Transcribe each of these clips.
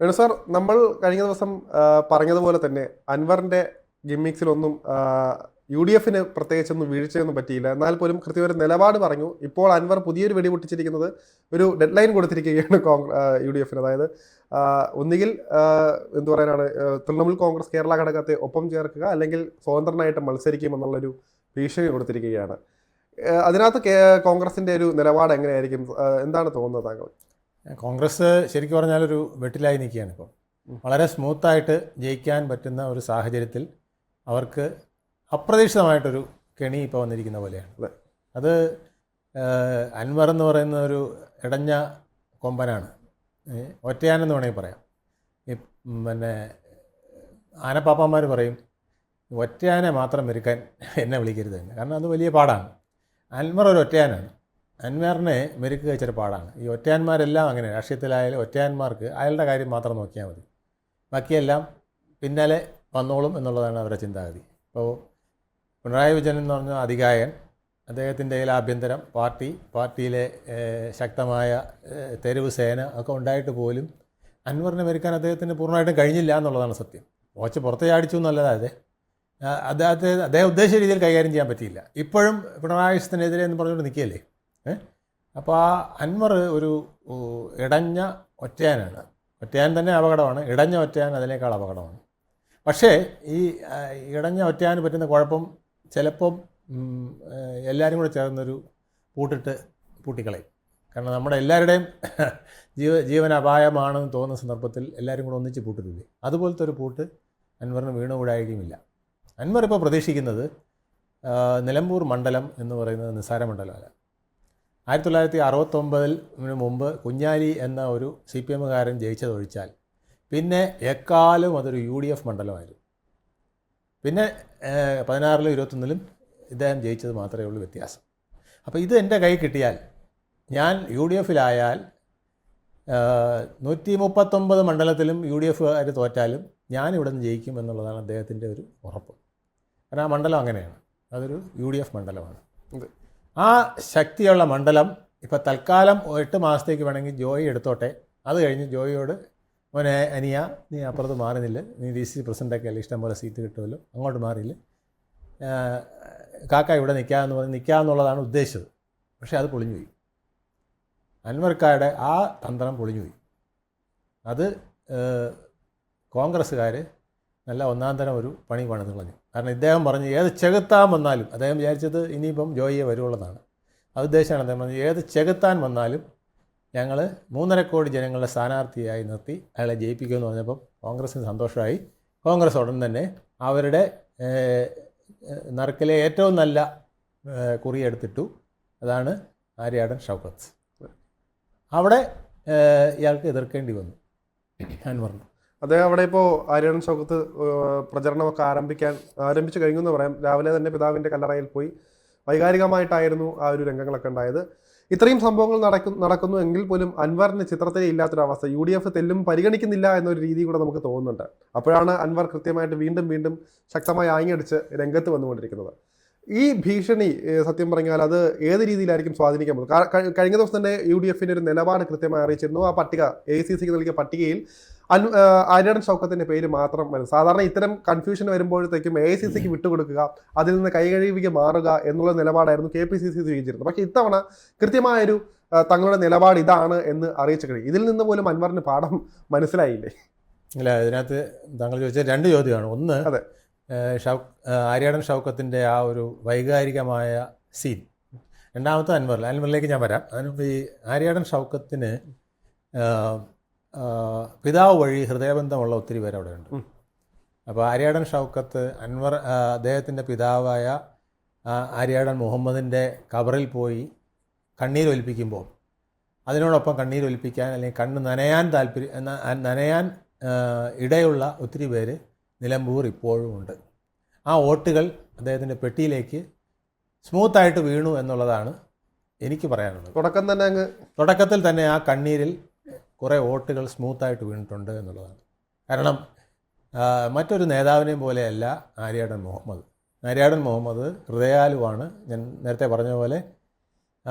Venu sir, നമ്മൾ കഴിഞ്ഞ ദിവസം പറഞ്ഞതുപോലെ തന്നെ അൻവറിന്റെ ഗിമ്മിക്സിലൊന്നും UDFന് പ്രത്യേകിച്ചൊന്നും വീഴ്ചയൊന്നും പറ്റിയില്ല. എന്നാൽ പോലും കൃത്യമൊരു നിലപാട് പറഞ്ഞു. ഇപ്പോൾ അൻവർ പുതിയൊരു വെടി പൊട്ടിച്ചിരിക്കുന്നത് ഒരു ഡെഡ് ലൈൻ കൊടുത്തിരിക്കുകയാണ് UDFന്. അതായത് ഒന്നുകിൽ എന്തു പറയാനാണ്, തൃണമൂൽ കോൺഗ്രസ് കേരള ഘടകത്തെ ഒപ്പം ചേർക്കുക, അല്ലെങ്കിൽ സ്വതന്ത്രനായിട്ട് മത്സരിക്കും എന്നുള്ളൊരു ഭീഷണി കൊടുത്തിരിക്കുകയാണ്. അതിനകത്ത് കോൺഗ്രസിന്റെ ഒരു നിലപാട് എങ്ങനെയായിരിക്കും? എന്താണ് തോന്നുന്നത് താങ്കൾ? കോൺഗ്രസ് ശരിക്കും പറഞ്ഞാൽ ഒരു വെട്ടിലായി നിൽക്കുകയാണ് ഇപ്പോൾ. വളരെ സ്മൂത്തായിട്ട് ജയിക്കാൻ പറ്റുന്ന ഒരു സാഹചര്യത്തിൽ അവർക്ക് അപ്രതീക്ഷിതമായിട്ടൊരു കെണി ഇപ്പോൾ വന്നിരിക്കുന്ന പോലെയാണ്. അത് അൻവർ എന്ന് പറയുന്ന ഒരു ഇടഞ്ഞ കൊമ്പനാണ്, ഒറ്റയാനെന്ന് വേണമെങ്കിൽ പറയാം. ഈ പിന്നെ ആനപ്പാപ്പന്മാർ പറയും ഒറ്റയാനെ മാത്രം മെരുക്കാൻ എന്നെ വിളിക്കരുത് എന്ന്. കാരണം അത് വലിയ പാടാണ്. അൻവർ ഒരു ഒറ്റയാനാണ്. അൻവറിനെ മെരുക്കുക ഇച്ചിരി പാടാണ്. ഈ ഒറ്റയാന്മാരെല്ലാം അങ്ങനെ, രാഷ്ട്രീയത്തിലായാലും ഒറ്റയാന്മാർക്ക് അയാളുടെ കാര്യം മാത്രം നോക്കിയാൽ മതി, ബാക്കിയെല്ലാം പിന്നാലെ വന്നോളും എന്നുള്ളതാണ് അവരുടെ ചിന്താഗതി. ഇപ്പോൾ പിണറായി വിജയൻ എന്ന് പറഞ്ഞ അധികായൻ, അദ്ദേഹത്തിൻ്റെ കയ്യിൽ ആഭ്യന്തരം, പാർട്ടിയിലെ ശക്തമായ തെരുവ് സേന ഒക്കെ ഉണ്ടായിട്ട് പോലും അൻവറിനെ മെരുക്കാൻ അദ്ദേഹത്തിന് പൂർണ്ണമായിട്ടും കഴിഞ്ഞില്ല എന്നുള്ളതാണ് സത്യം. കുറച്ച് പുറത്ത് ചാടിച്ചു എന്നല്ലാതെ അദ്ദേഹം ഉദ്ദേശിച്ച രീതിയിൽ കൈകാര്യം ചെയ്യാൻ പറ്റിയില്ല. ഇപ്പോഴും പിണറായി വിജയനെതിരെ എന്ന് പറഞ്ഞുകൊണ്ട് നിൽക്കുകയല്ലേ. അപ്പോൾ ആ അൻവർ ഒരു ഇടഞ്ഞ ഒറ്റയാനാണ്. ഒറ്റയാൻ തന്നെ അപകടമാണ്, ഇടഞ്ഞ ഒറ്റയാൻ അതിനേക്കാൾ അപകടമാണ്. പക്ഷേ ഈ ഇടഞ്ഞ ഒറ്റയാന് പറ്റുന്ന കുഴപ്പം ചിലപ്പം എല്ലാവരും കൂടെ ചേർന്നൊരു പൂട്ടിട്ട് പൂട്ടിക്കളയും. കാരണം നമ്മുടെ എല്ലാവരുടെയും ജീവൻ അപായമാണെന്ന് തോന്നുന്ന സന്ദർഭത്തിൽ എല്ലാവരും കൂടെ ഒന്നിച്ച് പൂട്ടില്ലേ, അതുപോലത്തെ ഒരു പൂട്ട് അൻവറിന് വീണുകൂടായിരിക്കുമില്ല. അൻവർ ഇപ്പോൾ പ്രതീക്ഷിക്കുന്നത് നിലമ്പൂർ മണ്ഡലം എന്ന് പറയുന്നത് നിസ്സാര മണ്ഡലമല്ല. 1969 മുമ്പ് കുഞ്ഞാലി എന്ന ഒരു CPMകാരൻ ജയിച്ചതൊഴിച്ചാൽ പിന്നെ എക്കാലം അതൊരു UDF മണ്ഡലമായിരുന്നു. പിന്നെ 16-ലും 21-ലും ഇദ്ദേഹം ജയിച്ചത് മാത്രമേ ഉള്ളൂ വ്യത്യാസം. അപ്പോൾ ഇത് എൻ്റെ കൈ കിട്ടിയാൽ, ഞാൻ UDFിലായാൽ 139 മണ്ഡലത്തിലും UDFുകാർ തോറ്റാലും ഞാനിവിടെ നിന്ന് ജയിക്കും എന്നുള്ളതാണ് അദ്ദേഹത്തിൻ്റെ ഒരു ഉറപ്പ്. കാരണം ആ മണ്ഡലം അങ്ങനെയാണ്, അതൊരു UDF മണ്ഡലമാണ്. ആ ശക്തിയുള്ള മണ്ഡലം ഇപ്പോൾ തൽക്കാലം 8 മാസത്തേക്ക് വേണമെങ്കിൽ ജോയി എടുത്തോട്ടെ. അത് കഴിഞ്ഞ് ജോയിയോട് മോനെ അനിയ, നീ അപ്പുറത്ത് മാറുന്നില്ല, നീ DC പ്രസിഡൻ്റൊക്കെ അല്ലേ, ഇഷ്ടംപോലെ സീറ്റ് കിട്ടുമല്ലോ, അങ്ങോട്ട് മാറിയില്ല, കാക്ക ഇവിടെ നിൽക്കാമെന്ന് പറഞ്ഞ് നിൽക്കാമെന്നുള്ളതാണ് ഉദ്ദേശിച്ചത്. പക്ഷേ അത് പൊളിഞ്ഞുപോയി. അൻവർക്കാരുടെ ആ തന്ത്രം പൊളിഞ്ഞുപോയി. അത് കോൺഗ്രസ്സുകാർ നല്ല ഒന്നാം തരം ഒരു പണി പണിത് കളഞ്ഞു. കാരണം ഇദ്ദേഹം പറഞ്ഞു ഏത് ചെകുത്താൻ വന്നാലും, അദ്ദേഹം വിചാരിച്ചത് ഇനിയിപ്പം ജോയിയെ വരുള്ളതാണ്, അത് ഉദ്ദേശമാണ്. അദ്ദേഹം പറഞ്ഞു ഏത് ചെകുത്താൻ വന്നാലും ഞങ്ങൾ 3.5 കോടി ജനങ്ങളുടെ സ്ഥാനാർത്ഥിയായി നിർത്തി അയാളെ ജയിപ്പിക്കുമെന്ന് പറഞ്ഞപ്പം കോൺഗ്രസ്സിന് സന്തോഷമായി. കോൺഗ്രസ് ഉടൻ തന്നെ അവരുടെ നറുക്കിലെ ഏറ്റവും നല്ല കുറിയെടുത്തിട്ടു. അതാണ് ആര്യാടൻ ഷൗക്കത്ത്. അവിടെ ഇയാൾക്ക് എതിർക്കേണ്ടി വന്നു അൻവറിന്. അദ്ദേഹം അവിടെ ഇപ്പോൾ ആര്യാടൻ ഷൗക്കത്ത് പ്രചരണമൊക്കെ ആരംഭിച്ചു കഴിഞ്ഞു എന്ന് പറയാം. രാവിലെ തന്നെ പിതാവിൻ്റെ കല്ലറയിൽ പോയി വൈകാരികമായിട്ടായിരുന്നു ആ ഒരു രംഗങ്ങളൊക്കെ ഉണ്ടായത്. ഇത്രയും സംഭവങ്ങൾ നടക്കുന്നു എങ്കിൽ പോലും അൻവറിന് ചിത്രത്തിലേ ഇല്ലാത്തൊരവസ്ഥ. UDF തെല്ലും പരിഗണിക്കുന്നില്ല എന്നൊരു രീതി കൂടെ നമുക്ക് തോന്നുന്നുണ്ട്. അപ്പോഴാണ് അൻവർ കൃത്യമായിട്ട് വീണ്ടും ശക്തമായി ആഞ്ഞടിച്ച് രംഗത്ത് വന്നുകൊണ്ടിരിക്കുന്നത്. ഈ ഭീഷണി സത്യം പറഞ്ഞാൽ അത് ഏത് രീതിയിലായിരിക്കും സ്വാധീനിക്കാൻ പോകുന്നത്? കഴിഞ്ഞ ദിവസം തന്നെ UDFിൻ്റെ ഒരു നിലപാട് കൃത്യമായി അറിയിച്ചിരുന്നു. ആ പട്ടിക, AICCക്ക് നൽകിയ പട്ടികയിൽ ആര്യാടൻ ഷൗക്കത്തിൻ്റെ പേര് മാത്രം വരും. സാധാരണ ഇത്തരം കൺഫ്യൂഷൻ വരുമ്പോഴത്തേക്കും AICCക്ക് വിട്ടുകൊടുക്കുക, അതിൽ നിന്ന് കൈകഴുകി മാറുക എന്നുള്ള നിലപാടായിരുന്നു KPCC സ്വീകരിച്ചിരുന്നത്. പക്ഷേ ഇത്തവണ കൃത്യമായൊരു തങ്ങളുടെ നിലപാട് ഇതാണ് എന്ന് അറിയിച്ചു കഴിയും. ഇതിൽ നിന്ന് പോലും അൻവറിന് പാഠം മനസ്സിലായില്ലേ? ഇല്ല, ഇതിനകത്ത് താങ്കൾ ചോദിച്ച 2 ചോദ്യമാണ്. ഒന്ന്, അതെ, ആര്യാടൻ ഷൗക്കത്തിൻ്റെ ആ ഒരു വൈകാരികമായ സീൻ. രണ്ടാമത്തെ അൻവറിലേക്ക് ഞാൻ വരാം. അതിനിപ്പോൾ ഈ ആര്യാടൻ ഷൗക്കത്തിന് പിതാവ് വഴി ഹൃദയബന്ധമുള്ള ഒത്തിരി പേര് അവിടെ ഉണ്ട്. അപ്പോൾ ആര്യാടൻ ഷൗക്കത്ത് അദ്ദേഹത്തിൻ്റെ പിതാവായ ആര്യാടൻ മുഹമ്മദിൻ്റെ ഖബറിൽ പോയി കണ്ണീരൊലിപ്പിക്കുമ്പോൾ അതിനോടൊപ്പം കണ്ണീരൊലിപ്പിക്കാൻ അല്ലെങ്കിൽ കണ്ണ് നനയാൻ ഇടയുള്ള ഒത്തിരി പേര് നിലമ്പൂർ ഇപ്പോഴും ഉണ്ട്. ആ വോട്ടുകൾ അദ്ദേഹത്തിൻ്റെ പെട്ടിയിലേക്ക് സ്മൂത്തായിട്ട് വീണു എന്നുള്ളതാണ് എനിക്ക് പറയാനുള്ളത്. തുടക്കത്തിൽ തന്നെ ആ കണ്ണീരിൽ കുറേ വോട്ടുകൾ സ്മൂത്തായിട്ട് വീണിട്ടുണ്ട് എന്നുള്ളതാണ്. കാരണം മറ്റൊരു നേതാവിനെയും പോലെയല്ല ആര്യാടൻ മുഹമ്മദ് ഹൃദയാലുവാണ്. ഞാൻ നേരത്തെ പറഞ്ഞ പോലെ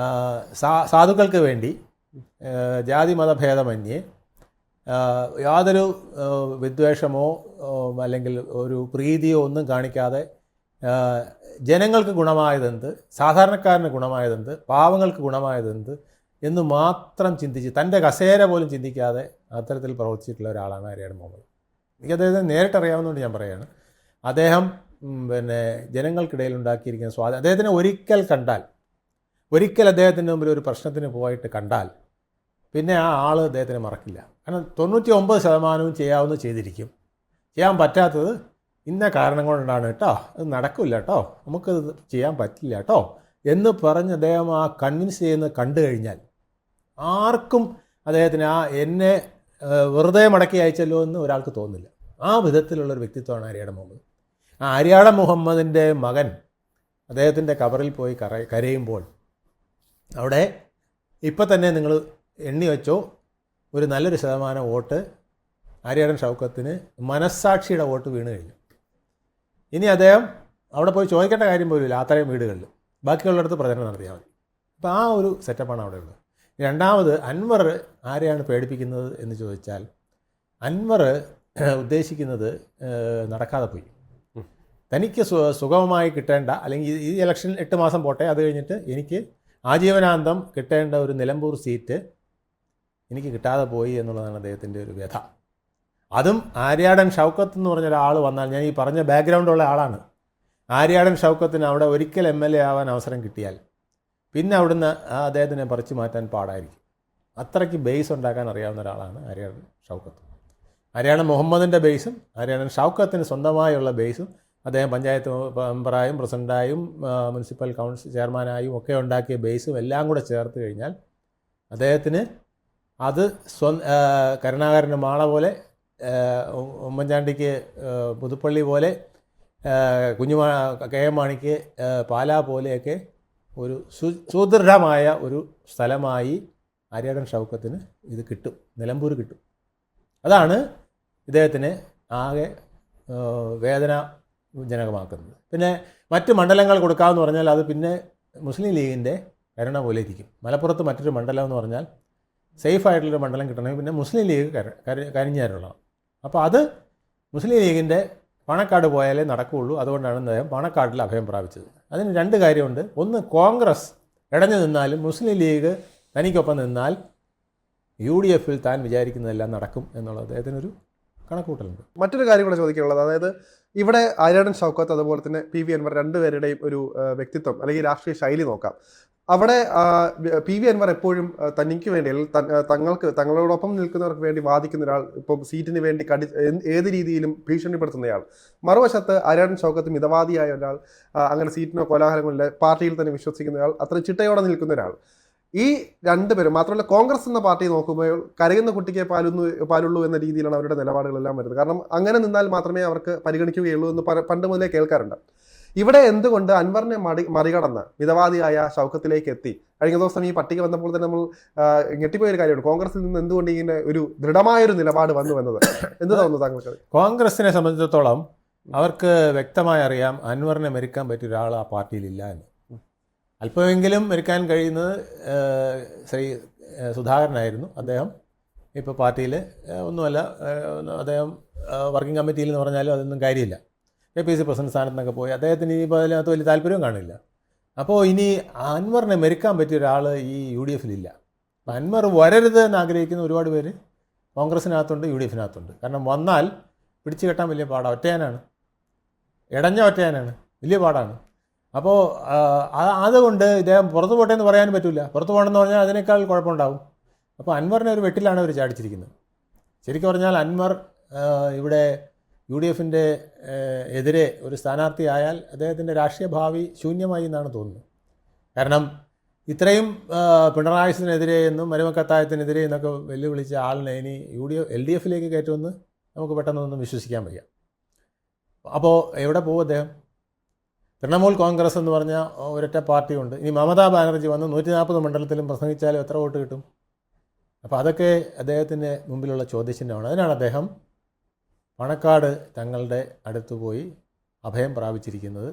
സാധുക്കൾക്ക് വേണ്ടി ജാതി മതഭേദമന്യേ യാതൊരു വിദ്വേഷമോ അല്ലെങ്കിൽ ഒരു പ്രീതിയോ ഒന്നും കാണിക്കാതെ ജനങ്ങൾക്ക് ഗുണമായതെന്ത്, സാധാരണക്കാരന് ഗുണമായതെന്ത്, പാവങ്ങൾക്ക് ഗുണമായതെന്ത് എന്ന് മാത്രം ചിന്തിച്ച് തൻ്റെ കസേര പോലും ചിന്തിക്കാതെ അത്തരത്തിൽ പ്രവർത്തിച്ചിട്ടുള്ള ഒരാളാണ് ആര്യാടൻ മുഹമ്മദ്. എനിക്ക് അദ്ദേഹത്തെ നേരിട്ടറിയാവുന്നതുകൊണ്ട് ഞാൻ പറയുകയാണ്. അദ്ദേഹം പിന്നെ ജനങ്ങൾക്കിടയിൽ ഉണ്ടാക്കിയിരിക്കുന്ന സ്വാധീനം, അദ്ദേഹത്തിനെ ഒരിക്കൽ അദ്ദേഹത്തിൻ്റെ മുമ്പിൽ ഒരു പ്രശ്നത്തിന് പോയിട്ട് കണ്ടാൽ പിന്നെ ആ ആൾ അദ്ദേഹത്തിന് മറക്കില്ല. കാരണം 99% ചെയ്യാവുന്നത് ചെയ്തിരിക്കും. ചെയ്യാൻ പറ്റാത്തത് ഇന്ന കാരണം കൊണ്ടാണ് കേട്ടോ, അത് നടക്കില്ല കേട്ടോ, നമുക്കത് ചെയ്യാൻ പറ്റില്ല കേട്ടോ എന്ന് പറഞ്ഞ് അദ്ദേഹം ആ കൺവിൻസ് ചെയ്യുന്നത് കണ്ടു കഴിഞ്ഞാൽ ആർക്കും അദ്ദേഹത്തിന് എന്നെ വെറുതെ മടക്കി അയച്ചല്ലോ എന്ന് ഒരാൾക്ക് തോന്നില്ല. ആ വിധത്തിലുള്ളൊരു വ്യക്തിത്വമാണ് ആര്യാടൻ മുഹമ്മദ്. ആ ആര്യാടൻ മുഹമ്മദിൻ്റെ മകൻ അദ്ദേഹത്തിൻ്റെ കബറിൽ പോയി കരയുമ്പോൾ അവിടെ ഇപ്പം തന്നെ നിങ്ങൾ എണ്ണി വെച്ചോ, ഒരു നല്ലൊരു ശതമാനം വോട്ട് ആര്യാടൻ ഷൗക്കത്തിന് മനസ്സാക്ഷിയുടെ വോട്ട് വീണ് കഴിഞ്ഞു. ഇനി അദ്ദേഹം അവിടെ പോയി ചോദിക്കേണ്ട കാര്യം പോലുമില്ല അത്രയും വീടുകളിൽ, ബാക്കിയുള്ളിടത്ത് പ്രചരണം നടത്തിയാൽ മതി. അപ്പോൾ ആ ഒരു സെറ്റപ്പാണ് അവിടെ ഉള്ളത്. രണ്ടാമത്, അൻവർ ആരെയാണ് പേടിപ്പിക്കുന്നത് എന്ന് ചോദിച്ചാൽ, അൻവർ ഉദ്ദേശിക്കുന്നത് നടക്കാതെ പോയി. തനിക്ക് സുഗമമായി കിട്ടേണ്ട, അല്ലെങ്കിൽ ഈ ഇലക്ഷൻ 8 മാസം പോട്ടെ, അത് കഴിഞ്ഞിട്ട് എനിക്ക് ആജീവനാന്തം കിട്ടേണ്ട ഒരു നിലമ്പൂർ സീറ്റ് എനിക്ക് കിട്ടാതെ പോയി എന്നുള്ളതാണ് അദ്ദേഹത്തിൻ്റെ ഒരു വ്യഥ. അതും ആര്യാടൻ ഷൗക്കത്ത് എന്ന് പറഞ്ഞ ഒരാൾ വന്നാൽ, ഞാൻ ഈ പറഞ്ഞ ബാക്ക്ഗ്രൗണ്ടുള്ള ആളാണ്, ആര്യാടൻ ഷൗക്കത്തിന് അവിടെ ഒരിക്കൽ MLA ആവാൻ അവസരം കിട്ടിയാൽ പിന്നെ അവിടുന്ന് അദ്ദേഹത്തിനെ പറിച്ചു മാറ്റാൻ പാടായിരിക്കും. അത്രയ്ക്ക് ബേസ് ഉണ്ടാക്കാൻ അറിയാവുന്ന ഒരാളാണ് ആര്യാടൻ ഷൗക്കത്ത്. ആര്യാടൻ മുഹമ്മദിൻ്റെ ബേസും ആര്യാടൻ ഷൗക്കത്തിന് സ്വന്തമായുള്ള ബേസും അദ്ദേഹം പഞ്ചായത്ത് മെമ്പറായും പ്രസിഡൻ്റായും മുനിസിപ്പൽ കൗൺസിൽ ചെയർമാനായും ഒക്കെ ഉണ്ടാക്കിയ ബേസും എല്ലാം കൂടെ ചേർത്ത് കഴിഞ്ഞാൽ അദ്ദേഹത്തിന് അത് കരുണാകരൻ്റെ മാള പോലെ, ഉമ്മൻചാണ്ടിക്ക് പുതുപ്പള്ളി പോലെ, KM മാണിക്ക് പാലാ പോലെയൊക്കെ ഒരു സുദൃഢമായ ഒരു സ്ഥലമായി ആര്യാടൻ ഷൗക്കത്തിന് ഇത് കിട്ടും, നിലമ്പൂർ കിട്ടും. അതാണ് ഇദ്ദേഹത്തിന് ആകെ വേദനാജനകമാക്കുന്നത്. പിന്നെ മറ്റ് മണ്ഡലങ്ങൾ കൊടുക്കാമെന്ന് പറഞ്ഞാൽ അത് പിന്നെ മുസ്ലിം ലീഗിൻ്റെ കരുണ പോലെ ഇരിക്കും. മലപ്പുറത്ത് മറ്റൊരു മണ്ഡലം എന്ന് പറഞ്ഞാൽ സേഫായിട്ടുള്ളൊരു മണ്ഡലം കിട്ടണമെങ്കിൽ പിന്നെ മുസ്ലിം ലീഗ് കരിഞ്ഞാരുള്ളതാണ്. അപ്പോൾ അത് മുസ്ലിം ലീഗിൻ്റെ പാണക്കാട് പോയാലേ നടക്കുകയുള്ളൂ. അതുകൊണ്ടാണ് അദ്ദേഹം പാണക്കാട്ടിൽ അഭയം പ്രാപിച്ചത്. അതിന് 2 കാര്യമുണ്ട്. ഒന്ന്, കോൺഗ്രസ് ഇടഞ്ഞു നിന്നാലും മുസ്ലിം ലീഗ് തനിക്കൊപ്പം നിന്നാൽ UDFൽ താൻ വിചാരിക്കുന്നതെല്ലാം നടക്കും എന്നുള്ള അദ്ദേഹത്തിനൊരു കണക്കൂട്ടലുണ്ട്. മറ്റൊരു കാര്യം കൂടെ ചോദിക്കാനുള്ളത്, അതായത് ഇവിടെ ആര്യാടൻ ഷൗക്കത്ത് അതുപോലെ തന്നെ PV അൻവർ രണ്ടുപേരുടെയും ഒരു വ്യക്തിത്വം അല്ലെങ്കിൽ രാഷ്ട്രീയ ശൈലി നോക്കാം. അവിടെ PV അൻവർ എപ്പോഴും തനിക്ക് വേണ്ടി, തങ്ങളോടൊപ്പം നിൽക്കുന്നവർക്ക് വേണ്ടി വാദിക്കുന്ന ഒരാൾ, ഇപ്പം സീറ്റിന് വേണ്ടി ഏത് രീതിയിലും ഭീഷണിപ്പെടുത്തുന്നയാൾ. മറുവശത്ത് ആര്യാടൻ ഷൗക്കത്ത് മിതവാദിയായ ഒരാൾ, അങ്ങനെ സീറ്റിനോ കോലാഹലങ്ങളിലെ പാർട്ടിയിൽ തന്നെ വിശ്വസിക്കുന്നയാൾ, അത്ര ചിട്ടയോടെ നിൽക്കുന്ന ഒരാൾ. ഈ രണ്ടുപേരും മാത്രമല്ല, കോൺഗ്രസ് എന്ന പാർട്ടി നോക്കുമ്പോൾ കരയുന്ന കുട്ടിക്ക് പാലുള്ളൂ എന്ന രീതിയിലാണ് അവരുടെ നിലപാടുകളെല്ലാം വരുന്നത്. കാരണം അങ്ങനെ നിന്നാൽ മാത്രമേ അവർക്ക് പരിഗണിക്കുകയുള്ളൂ എന്ന് പണ്ട് മുതലേ കേൾക്കാറുണ്ട്. ഇവിടെ എന്തുകൊണ്ട് അൻവറിനെ മറികടന്ന് മിതവാദിയായ ഷൗക്കത്തിലേക്ക് എത്തി? കഴിഞ്ഞ ദിവസം ഈ പട്ടിക വന്നപ്പോൾ തന്നെ നമ്മൾ ഞെട്ടിപ്പോയൊരു കാര്യമാണ്, കോൺഗ്രസിൽ നിന്ന് എന്തുകൊണ്ട് ഇങ്ങനെ ഒരു ദൃഢമായൊരു നിലപാട് വന്നു എന്നത്. എന്ത് തോന്നുന്നു താങ്കൾക്ക്? കോൺഗ്രസിനെ സംബന്ധിച്ചിടത്തോളം അവർക്ക് വ്യക്തമായി അറിയാം അൻവറിനെ മെരുക്കാൻ പറ്റിയ ഒരാൾ ആ പാർട്ടിയിലില്ല എന്ന്. അല്പമെങ്കിലും മെരുക്കാൻ കഴിയുന്നത് ശ്രീ സുധാകരനായിരുന്നു. അദ്ദേഹം ഇപ്പോൾ പാർട്ടിയിൽ ഒന്നുമല്ല, അദ്ദേഹം വർക്കിംഗ് കമ്മിറ്റിയിൽ എന്ന് പറഞ്ഞാലും അതൊന്നും കാര്യമില്ല. APC പ്രസിഡന്റ് സ്ഥാനത്തൊക്കെ പോയി അദ്ദേഹത്തിന് ഇനിയിപ്പോൾ അതിനകത്ത് വലിയ താല്പര്യവും കാണില്ല. അപ്പോൾ ഇനി അൻവറിനെ മെരുക്കാൻ പറ്റിയ ഒരാൾ ഈ UDFലില്ല. അപ്പം അൻവർ വരരുത് എന്ന് ആഗ്രഹിക്കുന്ന ഒരുപാട് പേര് കോൺഗ്രസിനകത്തുണ്ട്, UDFനകത്തുണ്ട്. കാരണം വന്നാൽ പിടിച്ചു കെട്ടാൻ വലിയ പാടാണ്, ഒറ്റയാനാണ്, ഇടഞ്ഞ ഒറ്റയാനാണ്, വലിയ പാടാണ്. അപ്പോൾ അതുകൊണ്ട് ഇദ്ദേഹം പുറത്തു പോട്ടെ എന്ന് പറയാനും പറ്റില്ല. പുറത്തു പോകണമെന്ന് പറഞ്ഞാൽ അതിനേക്കാൾ കുഴപ്പമുണ്ടാകും. അപ്പോൾ അൻവറിനെ ഒരു വെട്ടിലാണ് അവർ ചാടിച്ചിരിക്കുന്നത്. ശരിക്കും പറഞ്ഞാൽ അൻവർ ഇവിടെ UDFൻ്റെ എതിരെ ഒരു സ്ഥാനാർത്ഥിയായാൽ അദ്ദേഹത്തിൻ്റെ രാഷ്ട്രീയ ഭാവി ശൂന്യമായി എന്നാണ് തോന്നുന്നത്. കാരണം ഇത്രയും പിണറായിസിനെതിരെ എന്നും മരുമക്കത്തായത്തിനെതിരെ എന്നൊക്കെ വെല്ലുവിളിച്ച ആളിനെ ഇനി LDFലേക്ക് കയറ്റുമെന്ന് നമുക്ക് പെട്ടെന്നൊന്നും വിശ്വസിക്കാൻ വയ്യ. അപ്പോൾ എവിടെ പോകും അദ്ദേഹം? തൃണമൂൽ കോൺഗ്രസ് എന്ന് പറഞ്ഞാൽ ഒരൊറ്റ പാർട്ടിയുണ്ട്. ഇനി മമതാ ബാനർജി വന്ന് 140 മണ്ഡലത്തിലും പ്രസംഗിച്ചാലും എത്ര വോട്ട് കിട്ടും? അപ്പോൾ അതൊക്കെ അദ്ദേഹത്തിൻ്റെ മുമ്പിലുള്ള ചോദ്യചിഹ്നമാണ്. അതിനാണ് അദ്ദേഹം പാണക്കാട് തങ്ങളുടെ അടുത്ത് പോയി അഭയം പ്രാപിച്ചിരിക്കുന്നത്.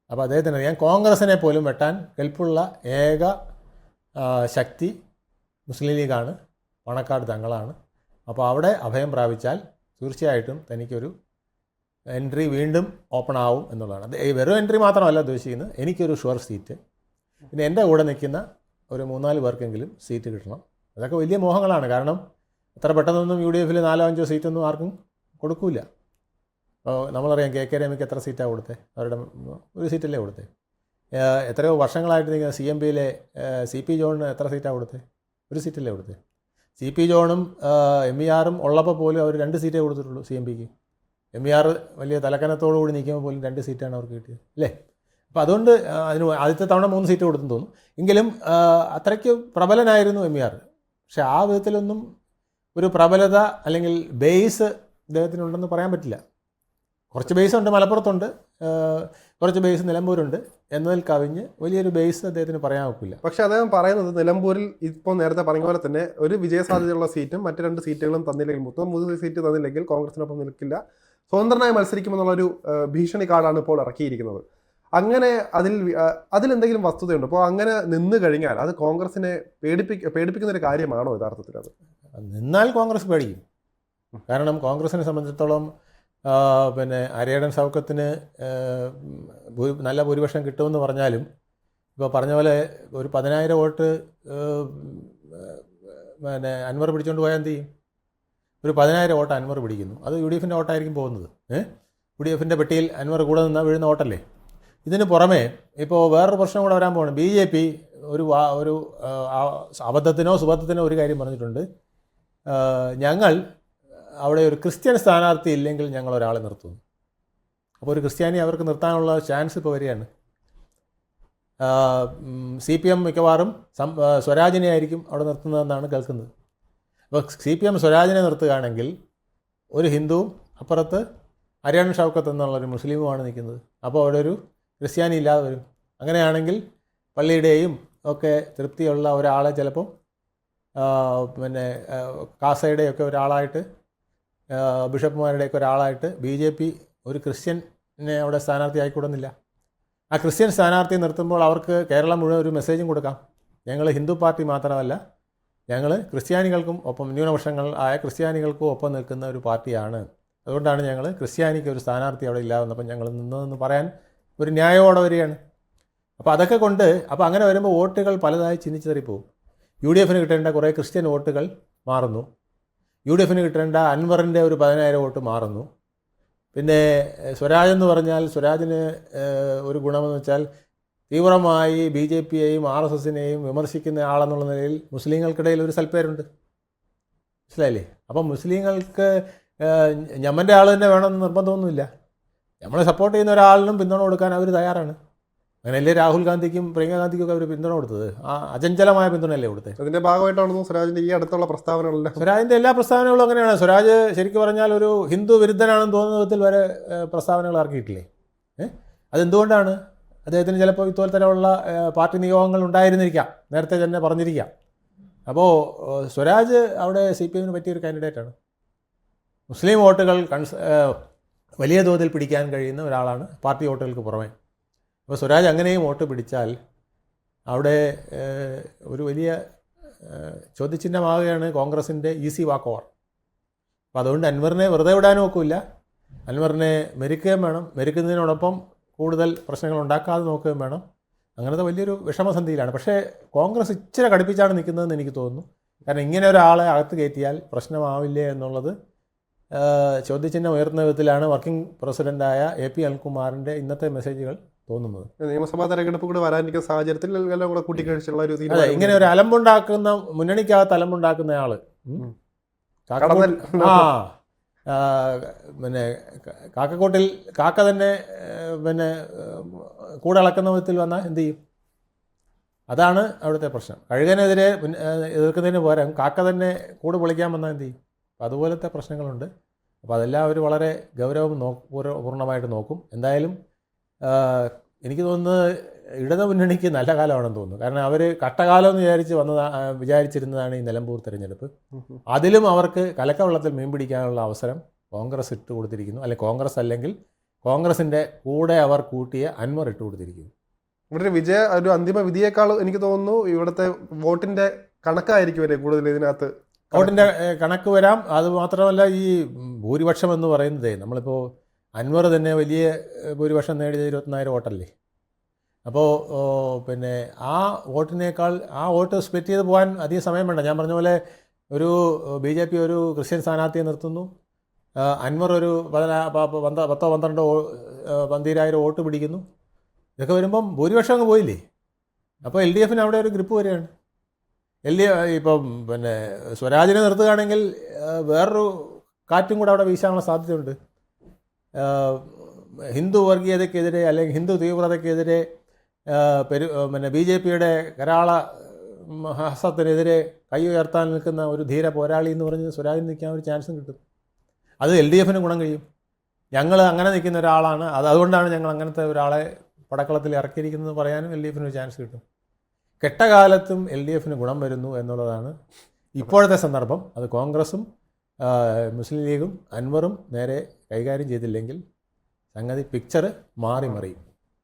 അപ്പോൾ അദ്ദേഹത്തിന് അറിയാം കോൺഗ്രസിനെ പോലും വെട്ടാൻ കെൽപ്പുള്ള ഏക ശക്തി മുസ്ലിം ലീഗാണ്, പാണക്കാട് തങ്ങളാണ്. അപ്പോൾ അവിടെ അഭയം പ്രാപിച്ചാൽ തീർച്ചയായിട്ടും തനിക്കൊരു എൻട്രി വീണ്ടും ഓപ്പൺ ആവും എന്നുള്ളതാണ്. അത് വെറും എൻട്രി മാത്രമല്ല ഉദ്ദേശിക്കുന്നത്, എനിക്കൊരു ഷുവർ സീറ്റ്, പിന്നെ എൻ്റെ കൂടെ നിൽക്കുന്ന ഒരു 3-4 പേർക്കെങ്കിലും സീറ്റ് കിട്ടണം. അതൊക്കെ വലിയ മോഹങ്ങളാണ്. കാരണം അത്ര പെട്ടെന്നൊന്നും UDF 4-5 സീറ്റൊന്നും ആർക്കും കൊടുക്കില്ല. അപ്പോൾ നമ്മളറിയാം KK രമയ്ക്ക് എത്ര സീറ്റാണ് കൊടുത്തത്? അവരുടെ ഒരു സീറ്റല്ലേ കൊടുത്തത്. എത്രയോ വർഷങ്ങളായിട്ട് നിൽക്കുന്ന CMPയിലെ CP ജോണിന് എത്ര സീറ്റാണ് കൊടുത്തത്? ഒരു സീറ്റല്ലേ കൊടുത്തത്. CP ജോണും MERഉം ഉള്ളപ്പോൾ പോലും അവർ 2 സീറ്റേ കൊടുത്തിട്ടുള്ളൂ CMPക്ക്. MER വലിയ തലക്കനത്തോടു കൂടി നിൽക്കുമ്പോൾ പോലും 2 സീറ്റാണ് അവർക്ക് കിട്ടിയത് അല്ലേ. അപ്പോൾ അതുകൊണ്ട് അതിന് ആദ്യത്തെ തവണ 3 സീറ്റ് കൊടുത്തെന്ന് തോന്നുന്നു. എങ്കിലും അത്രയ്ക്ക് പ്രബലനായിരുന്നു MER. പക്ഷെ ആ വിധത്തിലൊന്നും ഒരു പ്രബലത അല്ലെങ്കിൽ ബേസ് ഇദ്ദേഹത്തിനുണ്ടെന്ന് പറയാൻ പറ്റില്ല. കുറച്ച് ബേസ് ഉണ്ട്, മലപ്പുറത്തുണ്ട്, കുറച്ച് ബേസ് നിലമ്പൂരുണ്ട്, എന്നതിൽ കവിഞ്ഞ് വലിയൊരു ബേസ് അദ്ദേഹത്തിന് പറയാൻ ഒക്കില്ല. പക്ഷെ അദ്ദേഹം പറയുന്നത് നിലമ്പൂരിൽ ഇപ്പോൾ നേരത്തെ പറഞ്ഞ പോലെ തന്നെ ഒരു വിജയസാധ്യതയുള്ള സീറ്റും മറ്റ് 2 സീറ്റുകളും തന്നില്ലെങ്കിൽ, മൊത്തം 3 സീറ്റ് തന്നില്ലെങ്കിൽ കോൺഗ്രസിനൊപ്പം നിൽക്കില്ല, സ്വതന്ത്രനായി മത്സരിക്കുമെന്നുള്ളൊരു ഭീഷണി കാർഡാണ് ഇപ്പോൾ ഇറക്കിയിരിക്കുന്നത്. അങ്ങനെ അതിലെന്തെങ്കിലും വസ്തുതയുണ്ട്? അപ്പോൾ അങ്ങനെ നിന്ന് കഴിഞ്ഞാൽ അത് കോൺഗ്രസിനെ പേടിപ്പിക്കുന്ന ഒരു കാര്യമാണോ യഥാർത്ഥത്തിൽ? അത് നിന്നാൽ കോൺഗ്രസ് പേടിക്കും. കാരണം കോൺഗ്രസിനെ സംബന്ധിച്ചിടത്തോളം പിന്നെ അരിയടൻ ഷൗക്കത്തിന് നല്ല ഭൂരിപക്ഷം കിട്ടുമെന്ന് പറഞ്ഞാലും ഇപ്പോൾ പറഞ്ഞ പോലെ ഒരു 10,000 വോട്ട് പിന്നെ അൻവർ പിടിച്ചുകൊണ്ട് പോയാൽ എന്ത് ചെയ്യും? ഒരു 10,000 വോട്ട് അൻവർ പിടിക്കുന്നു, അത് UDFൻ്റെ വോട്ടായിരിക്കും പോകുന്നത്. UDFൻ്റെ പെട്ടിയിൽ അൻവർ കൂടെ നിന്നാൽ വീഴുന്ന വോട്ടല്ലേ. ഇതിന് പുറമെ ഇപ്പോൾ വേറൊരു പ്രശ്നം കൂടെ വരാൻ പോകണം. BJP ഒരു അബദ്ധത്തിനോ സുബദ്ധത്തിനോ ഒരു കാര്യം പറഞ്ഞിട്ടുണ്ട്. ഞങ്ങൾ അവിടെ ഒരു ക്രിസ്ത്യൻ സ്ഥാനാർത്ഥി ഇല്ലെങ്കിൽ ഞങ്ങൾ ഒരാളെ നിർത്തുന്നു. അപ്പോൾ ഒരു ക്രിസ്ത്യാനി അവർക്ക് നിർത്താനുള്ള ചാൻസ് ഇപ്പോൾ വരികയാണ്. CPM മിക്കവാറും സ്വരാജിനെ ആയിരിക്കും അവിടെ നിർത്തുന്നതെന്നാണ് കേൾക്കുന്നത്. അപ്പോൾ CPM സ്വരാജിനെ നിർത്തുകയാണെങ്കിൽ ഒരു ഹിന്ദുവും അപ്പുറത്ത് അരിയാൻ ഷൗക്കത്ത് എന്നുള്ളൊരു മുസ്ലിമുമാണ് നിൽക്കുന്നത്. അപ്പോൾ അവിടെ ഒരു ക്രിസ്ത്യാനി ഇല്ലാതെ വരും. അങ്ങനെയാണെങ്കിൽ പള്ളിയുടെയും ഒക്കെ തൃപ്തിയുള്ള ഒരാളെ ചിലപ്പം പിന്നെ കാസയുടെയൊക്കെ ഒരാളായിട്ട്, ബിഷപ്പുമാരുടെയൊക്കെ ഒരാളായിട്ട് BJP ഒരു ക്രിസ്ത്യനെ അവിടെ സ്ഥാനാർത്ഥി ആയിക്കൂടുന്നില്ല. ആ ക്രിസ്ത്യൻ സ്ഥാനാർത്ഥി നിർത്തുമ്പോൾ അവർക്ക് കേരളം മുഴുവൻ ഒരു മെസ്സേജും കൊടുക്കാം. ഞങ്ങൾ ഹിന്ദു പാർട്ടി മാത്രമല്ല, ഞങ്ങൾ ക്രിസ്ത്യാനികൾക്കും ഒപ്പം, ന്യൂനപക്ഷങ്ങൾ ആയ ക്രിസ്ത്യാനികൾക്കും ഒപ്പം നിൽക്കുന്ന ഒരു പാർട്ടിയാണ്. അതുകൊണ്ടാണ് ഞങ്ങൾ ക്രിസ്ത്യാനിക്ക് ഒരു സ്ഥാനാർത്ഥി അവിടെ ഇല്ലാതെന്നപ്പം ഞങ്ങൾ നിന്നതെന്ന് പറയാൻ ഒരു ന്യായമോടെ വരികയാണ്. അപ്പോൾ അതൊക്കെ കൊണ്ട് അപ്പോൾ അങ്ങനെ വരുമ്പോൾ വോട്ടുകൾ പലതായി ചിന്നിച്ചെറിപ്പോവും. UDFന് കിട്ടേണ്ട കുറേ ക്രിസ്ത്യൻ വോട്ടുകൾ മാറുന്നു. UDFന് കിട്ടേണ്ട അൻവറിൻ്റെ ഒരു 10,000 വോട്ട് മാറുന്നു. പിന്നെ സ്വരാജ് എന്ന് പറഞ്ഞാൽ സ്വരാജിന് ഒരു ഗുണമെന്ന് വെച്ചാൽ തീവ്രമായി BJPയെയും RSSനെയും വിമർശിക്കുന്ന ആളെന്നുള്ള നിലയിൽ മുസ്ലിങ്ങൾക്കിടയിൽ ഒരു സൽപ്പേരുണ്ട്. മനസ്സിലായില്ലേ? അപ്പം മുസ്ലിങ്ങൾക്ക് ഞമ്മൻ്റെ ആൾ തന്നെ വേണമെന്ന് നിർബന്ധമൊന്നുമില്ല. നമ്മളെ സപ്പോർട്ട് ചെയ്യുന്ന ഒരാളിനും പിന്തുണ കൊടുക്കാൻ അവർ തയ്യാറാണ്. അങ്ങനെയല്ലേ രാഹുൽ ഗാന്ധിക്കും പ്രിയങ്ക ഗാന്ധിക്കും ഒക്കെ അവർ പിന്തുണ കൊടുത്തത്? ആ അചഞ്ചലമായ പിന്തുണയല്ലേ കൊടുത്തത്? അതിൻ്റെ ഭാഗമായിട്ടാണെന്ന് സ്വരാജിൻ്റെ ഈ അടുത്തുള്ള പ്രസ്താവനകളെല്ലാം. സ്വരാജിൻ്റെ എല്ലാ പ്രസ്താവനകളും അങ്ങനെയാണ്. സ്വരാജ് ശരിക്കും പറഞ്ഞാൽ ഒരു ഹിന്ദു വിരുദ്ധനാണെന്ന് തോന്നുന്ന വിധത്തിൽ വരെ പ്രസ്താവനകൾ ഇറക്കിയിട്ടില്ലേ? അതെന്തുകൊണ്ടാണ്? അദ്ദേഹത്തിന് ചിലപ്പോൾ ഇതുപോലത്തരമുള്ള പാർട്ടി നിയോഗങ്ങൾ ഉണ്ടായിരുന്നിരിക്കാം, നേരത്തെ തന്നെ പറഞ്ഞിരിക്കാം. അപ്പോൾ സ്വരാജ് അവിടെ CPMന് പറ്റിയൊരു കാൻഡിഡേറ്റാണ്. മുസ്ലിം വോട്ടുകൾ വലിയ തോതിൽ പിടിക്കാൻ കഴിയുന്ന ഒരാളാണ് പാർട്ടി വോട്ടുകൾക്ക് പുറമെ. അപ്പോൾ സ്വരാജ് അങ്ങനെയും വോട്ട് പിടിച്ചാൽ അവിടെ ഒരു വലിയ ചോദ്യചിഹ്നമാവുകയാണ് കോൺഗ്രസിൻ്റെ ഈസി വാക്ക് ഓവർ. അപ്പോൾ അതുകൊണ്ട് അൻവറിനെ വെറുതെ വിടാനും ഒക്കില്ല. അൻവറിനെ മെരുക്കുകയും വേണം. മെരുക്കുന്നതിനോടൊപ്പം കൂടുതൽ പ്രശ്നങ്ങൾ ഉണ്ടാക്കാതെ നോക്കുകയും വേണം. അങ്ങനത്തെ വലിയൊരു വിഷമസന്ധിയിലാണ്. പക്ഷേ കോൺഗ്രസ് ഇച്ചിരി കടുപ്പിച്ചാണ് നിൽക്കുന്നതെന്ന് എനിക്ക് തോന്നുന്നു. കാരണം ഇങ്ങനെ ഒരാളെ അകത്ത് കയറ്റിയാൽ പ്രശ്നമാവില്ലേ എന്നുള്ളത് ചോദ്യചിഹ്നം ഉയർത്തുന്ന വിധത്തിലാണ് വർക്കിംഗ് പ്രസിഡൻ്റായ AP അനിൽകുമാറിൻ്റെ ഇന്നത്തെ മെസ്സേജുകൾ തോന്നുന്നത്. നിയമസഭാ തെരഞ്ഞെടുപ്പ് കൂടെ വരാനിരിക്കുന്ന സാഹചര്യത്തിൽ എല്ലാം കൂടെ കൂട്ടിക്കഴിച്ചുള്ള ഒരു അതെ, ഇങ്ങനെ ഒരു അലമ്പുണ്ടാക്കുന്ന, മുന്നണിക്കകത്ത് അലമ്പുണ്ടാക്കുന്ന ആള് പിന്നെ കാക്കക്കൂട്ടിൽ കാക്ക തന്നെ പിന്നെ കൂടെ അളക്കുന്ന വിധത്തിൽ വന്നാൽ എന്ത് ചെയ്യും? അതാണ് അവിടുത്തെ പ്രശ്നം. കഴുകനെതിരെ എതിർക്കുന്നതിന് പകരം കാക്ക തന്നെ കൂട് പൊളിക്കാൻ വന്നാൽ എന്ത് ചെയ്യും? അപ്പോൾ അതുപോലത്തെ പ്രശ്നങ്ങളുണ്ട്. അപ്പോൾ അതെല്ലാം അവർ വളരെ പൂർണ്ണമായിട്ട് നോക്കും. എന്തായാലും എനിക്ക് തോന്നുന്നത് ഇടത് മുന്നണിക്ക് നല്ല കാലമാണെന്ന് തോന്നുന്നു. കാരണം അവർ കട്ടകാലം എന്ന് വിചാരിച്ചിരുന്നതാണ് ഈ നിലമ്പൂർ തെരഞ്ഞെടുപ്പ്. അതിലും അവർക്ക് കലക്കവെള്ളത്തിൽ മീൻ പിടിക്കാനുള്ള അവസരം കോൺഗ്രസ് ഇട്ട് കൊടുത്തിരിക്കുന്നു. കോൺഗ്രസ് അല്ലെങ്കിൽ കോൺഗ്രസിൻ്റെ കൂടെ അവർ കൂട്ടിയ അൻവർ ഇട്ട് കൊടുത്തിരിക്കുന്നു. ഇവിടെ ഒരു അന്തിമ വിധിയേക്കാൾ എനിക്ക് തോന്നുന്നു ഇവിടുത്തെ വോട്ടിൻ്റെ കണക്കായിരിക്കും കൂടുതൽ ഇതിനകത്ത് വോട്ടിൻ്റെ കണക്ക് വരാം. അത് മാത്രമല്ല ഈ ഭൂരിപക്ഷം എന്ന് പറയുന്നതേ നമ്മളിപ്പോൾ അൻവർ തന്നെ വലിയ ഭൂരിപക്ഷം നേടിയത് 24,000 വോട്ടല്ലേ. അപ്പോൾ പിന്നെ ആ വോട്ടിനേക്കാൾ ആ വോട്ട് സ്പ്ലിറ്റ് ചെയ്ത് പോകാൻ അധികം സമയം വേണ്ട. ഞാൻ പറഞ്ഞ പോലെ ഒരു BJP ഒരു ക്രിസ്ത്യൻ സ്ഥാനാർത്ഥിയെ നിർത്തുന്നു, അൻവർ ഒരു 10-12 വോട്ട് പിടിക്കുന്നു. ഇതൊക്കെ വരുമ്പം ഭൂരിപക്ഷം അങ്ങ് പോയില്ലേ. അപ്പോൾ LDF അവിടെ ഒരു ഗ്രിപ്പ് വരികയാണ്. ഇപ്പം പിന്നെ സ്വരാജിനെ നിർത്തുകയാണെങ്കിൽ വേറൊരു കാറ്റും കൂടെ അവിടെ വീശാനുള്ള സാധ്യതയുണ്ട്. ഹിന്ദു വർഗീയതയ്ക്കെതിരെ അല്ലെങ്കിൽ ഹിന്ദു തീവ്രതയ്ക്കെതിരെ പിന്നെ BJPയുടെ കരാള ഹസ്തത്തിനെതിരെ കൈ ഉയർത്താൻ നിൽക്കുന്ന ഒരു ധീര പോരാളി എന്ന് പറഞ്ഞ് സ്വരാജിന് നിൽക്കാൻ ഒരു ചാൻസും കിട്ടും. അത് LDFന് ഗുണം കഴിയും. ഞങ്ങൾ അങ്ങനെ നിൽക്കുന്ന ഒരാളാണ്, അതുകൊണ്ടാണ് ഞങ്ങൾ അങ്ങനത്തെ ഒരാളെ പടക്കളത്തിൽ ഇറക്കിയിരിക്കുന്നത് പറയാനും LDFന് ഒരു ചാൻസ് കിട്ടും. കെട്ടകാലത്തും LDFന് ഗുണം വരുന്നു എന്നുള്ളതാണ് ഇപ്പോഴത്തെ സന്ദർഭം. അത് കോൺഗ്രസും മുസ്ലിം ലീഗും അൻവറും നേരെ കൈകാര്യം ചെയ്തില്ലെങ്കിൽ സംഗതി പിക്ചർ മാറി മറിയും.